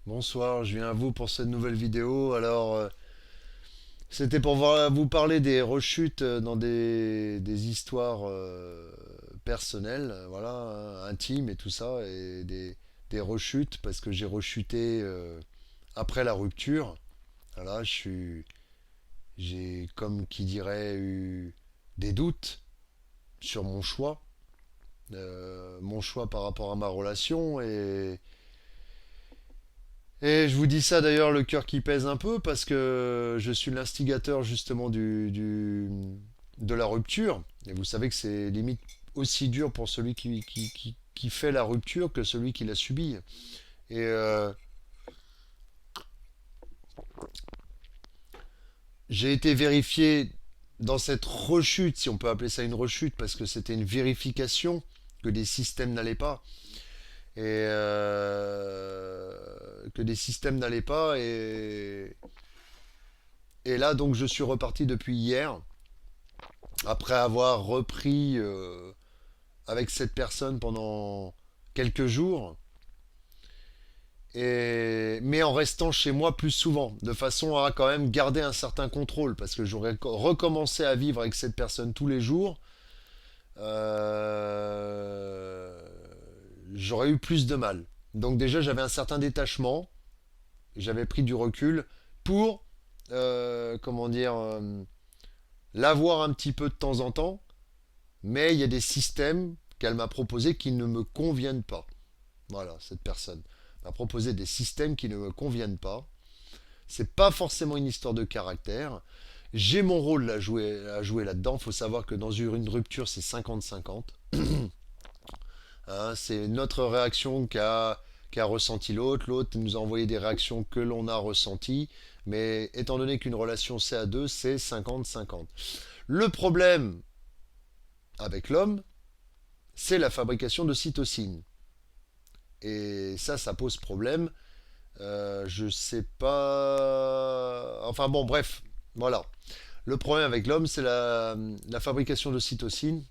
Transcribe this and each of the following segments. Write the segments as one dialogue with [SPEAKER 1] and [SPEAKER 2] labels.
[SPEAKER 1] Bonsoir, je viens à vous pour cette nouvelle vidéo. C'était pour vous parler des rechutes dans des histoires personnelles, voilà, hein, intimes et tout ça, et des rechutes, parce que j'ai rechuté après la rupture. Voilà, j'ai, comme qui dirait, eu des doutes sur mon choix par rapport à ma relation, et je vous dis ça d'ailleurs, le cœur qui pèse un peu, parce que je suis l'instigateur justement de la rupture. Et vous savez que c'est limite aussi dur pour celui qui fait la rupture que celui qui l'a subie. Et j'ai été vérifié dans cette rechute, si on peut appeler ça une rechute, parce que c'était une vérification que des systèmes n'allaient pas. Et que des systèmes n'allaient pas. Et là, donc, je suis reparti depuis hier, après avoir repris avec cette personne pendant quelques jours, mais en restant chez moi plus souvent, de façon à quand même garder un certain contrôle, parce que j'aurais recommencé à vivre avec cette personne tous les jours, euh, j'aurais eu plus de mal. Donc déjà, j'avais un certain détachement, j'avais pris du recul pour, comment dire, l'avoir un petit peu de temps en temps, mais il y a des systèmes qu'elle m'a proposés qui ne me conviennent pas. Voilà, cette personne m'a proposé des systèmes qui ne me conviennent pas. C'est pas forcément une histoire de caractère. J'ai mon rôle à jouer là-dedans. Il faut savoir que dans une rupture, c'est 50-50. Hein, c'est notre réaction qu'a ressenti l'autre. L'autre nous a envoyé des réactions que l'on a ressenties. Mais étant donné qu'une relation c'est à deux, c'est 50-50. Le problème avec l'homme, c'est la fabrication de cytosine. Et ça pose problème. Je sais pas. Enfin bon, bref, voilà. Le problème avec l'homme, c'est la fabrication de cytosine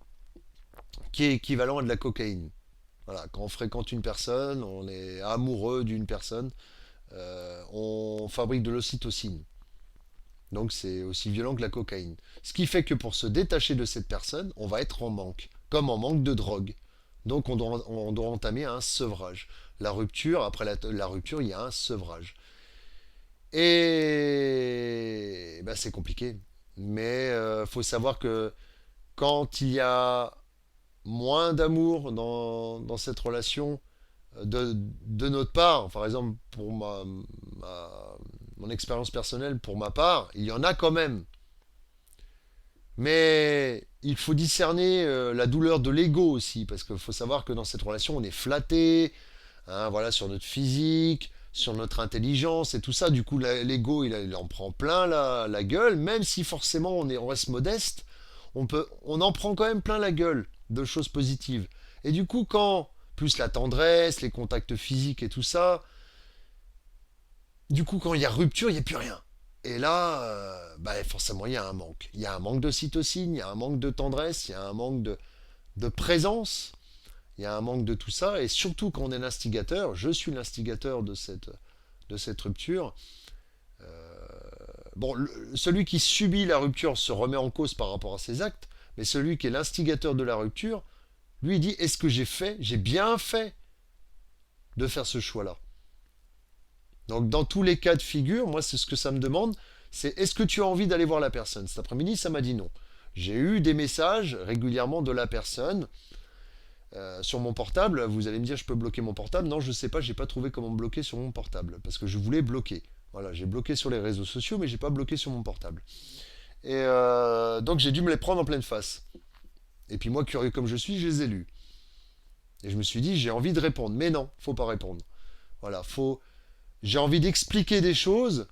[SPEAKER 1] qui est équivalent à de la cocaïne. Voilà, quand on fréquente une personne, on est amoureux d'une personne, on fabrique de l'ocytocine. Donc c'est aussi violent que la cocaïne. Ce qui fait que pour se détacher de cette personne, on va être en manque, comme en manque de drogue. Donc on doit entamer un sevrage. La rupture, après la rupture, il y a un sevrage. Et bah, c'est compliqué. Mais faut savoir que quand il y a moins d'amour dans cette relation de notre part, par exemple pour mon expérience personnelle, pour ma part, il y en a quand même. Mais il faut discerner la douleur de l'ego aussi, parce qu'il faut savoir que dans cette relation, on est flatté, hein, voilà, sur notre physique, sur notre intelligence et tout ça. Du coup, l'ego, il en prend plein la gueule, même si forcément on reste modeste, on en prend quand même plein la gueule de choses positives. Et du coup, quand plus la tendresse, les contacts physiques et tout ça, du coup, quand il y a rupture, il n'y a plus rien. Et là, bah, forcément, il y a un manque. Il y a un manque de cytocine, il y a un manque de tendresse, il y a un manque de présence, il y a un manque de tout ça. Et surtout quand on est l'instigateur, je suis l'instigateur de cette rupture. Bon, celui qui subit la rupture se remet en cause par rapport à ses actes, mais celui qui est l'instigateur de la rupture, lui dit, est-ce que j'ai bien fait de faire ce choix-là? Donc dans tous les cas de figure, moi c'est ce que ça me demande, c'est est-ce que tu as envie d'aller voir la personne? Cet après-midi, ça m'a dit non. J'ai eu des messages régulièrement de la personne sur mon portable. Vous allez me dire, je peux bloquer mon portable? Non, je sais pas, j'ai pas trouvé comment bloquer sur mon portable parce que je voulais bloquer. Voilà, j'ai bloqué sur les réseaux sociaux, mais j'ai pas bloqué sur mon portable. Et donc j'ai dû me les prendre en pleine face. Et puis moi, curieux comme je suis, je les ai lus. Et je me suis dit, j'ai envie de répondre, mais non, faut pas répondre. Voilà, j'ai envie d'expliquer des choses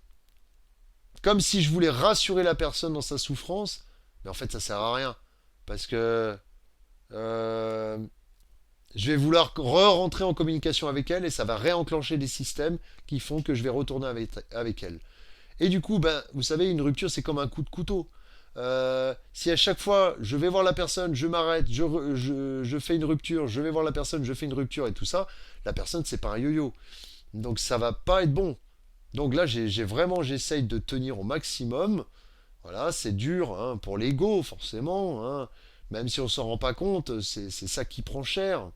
[SPEAKER 1] comme si je voulais rassurer la personne dans sa souffrance, mais en fait ça sert à rien parce que euh, je vais vouloir re-rentrer en communication avec elle et ça va réenclencher des systèmes qui font que je vais retourner avec elle. Et du coup, ben, vous savez, une rupture c'est comme un coup de couteau. Si à chaque fois je vais voir la personne, je m'arrête, je fais une rupture, je vais voir la personne, je fais une rupture et tout ça, la personne c'est pas un yo-yo. Donc ça va pas être bon. Donc là, j'essaye de tenir au maximum. Voilà, c'est dur hein, pour l'ego, forcément, hein. Même si on s'en rend pas compte, c'est ça qui prend cher.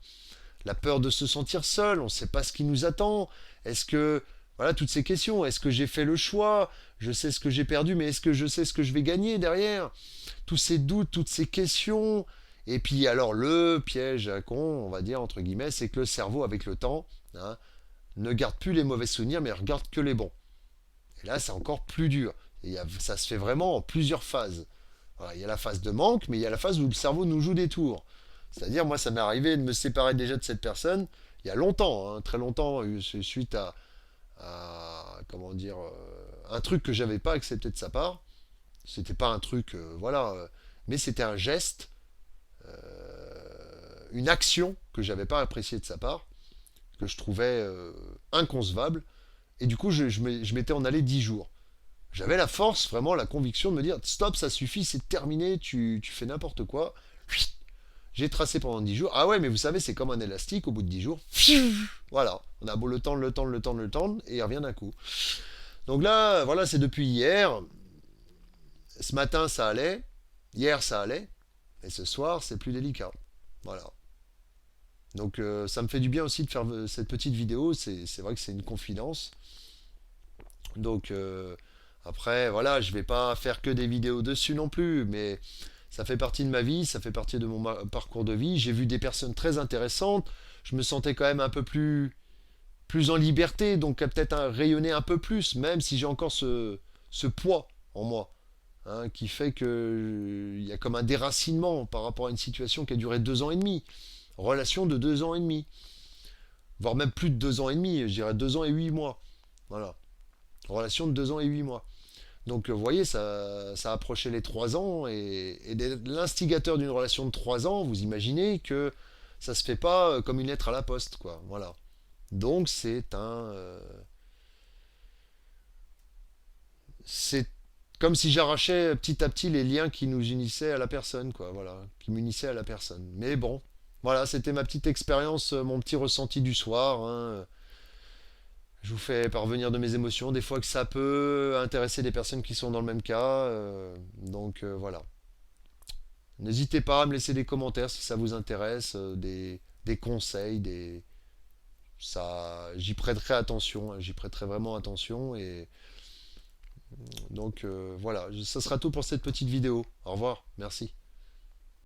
[SPEAKER 1] La peur de se sentir seul, on ne sait pas ce qui nous attend. Est-ce que, voilà, toutes ces questions. Est-ce que j'ai fait le choix? Je sais ce que j'ai perdu, mais est-ce que je sais ce que je vais gagner derrière? Tous ces doutes, toutes ces questions. Et puis alors le piège à con, on va dire entre guillemets, c'est que le cerveau, avec le temps, hein, ne garde plus les mauvais souvenirs, mais regarde que les bons. Et là, c'est encore plus dur. Ça se fait vraiment en plusieurs phases. Voilà, il y a la phase de manque, mais il y a la phase où le cerveau nous joue des tours. C'est-à-dire, moi, ça m'est arrivé de me séparer déjà de cette personne il y a longtemps, hein, très longtemps, suite comment dire, un truc que j'avais pas accepté de sa part. C'était pas un truc, voilà, mais c'était un geste, une action que j'avais pas appréciée de sa part, que je trouvais inconcevable. Et du coup, je m'étais en allé 10 jours. J'avais la force, vraiment la conviction de me dire stop, ça suffit, c'est terminé, tu fais n'importe quoi. J'ai tracé pendant 10 jours. Ah ouais, mais vous savez, c'est comme un élastique, au bout de 10 jours, voilà, on a beau le tendre, le tendre, le tendre, le tendre, et il revient d'un coup. Donc là, voilà, c'est depuis hier. Ce matin, ça allait. Hier, ça allait. Et ce soir, c'est plus délicat. Voilà. Donc ça me fait du bien aussi de faire cette petite vidéo. C'est vrai que c'est une confidence. Donc après, voilà, je vais pas faire que des vidéos dessus non plus, mais ça fait partie de ma vie, ça fait partie de mon parcours de vie. J'ai vu des personnes très intéressantes. Je me sentais quand même un peu plus en liberté, donc peut-être rayonner un peu plus, même si j'ai encore ce poids en moi, hein, qui fait que il y a comme un déracinement par rapport à une situation qui a duré 2 ans et demi. Relation de 2 ans et demi, voire même plus de 2 ans et demi, je dirais 2 ans et 8 mois. Voilà. Relation de 2 ans et 8 mois. Donc vous voyez, ça approchait les 3 ans, et l'instigateur d'une relation de 3 ans, vous imaginez que ça se fait pas comme une lettre à la poste, quoi. Voilà. Donc c'est comme si j'arrachais petit à petit les liens qui nous unissaient à la personne, quoi. Voilà, qui m'unissaient à la personne. Mais bon, voilà, c'était ma petite expérience, mon petit ressenti du soir, hein. Je vous fais parvenir de mes émotions, des fois que ça peut intéresser des personnes qui sont dans le même cas. Donc voilà. N'hésitez pas à me laisser des commentaires si ça vous intéresse, des conseils, j'y prêterai attention, hein, j'y prêterai vraiment attention. Et donc voilà, ça sera tout pour cette petite vidéo. Au revoir, merci.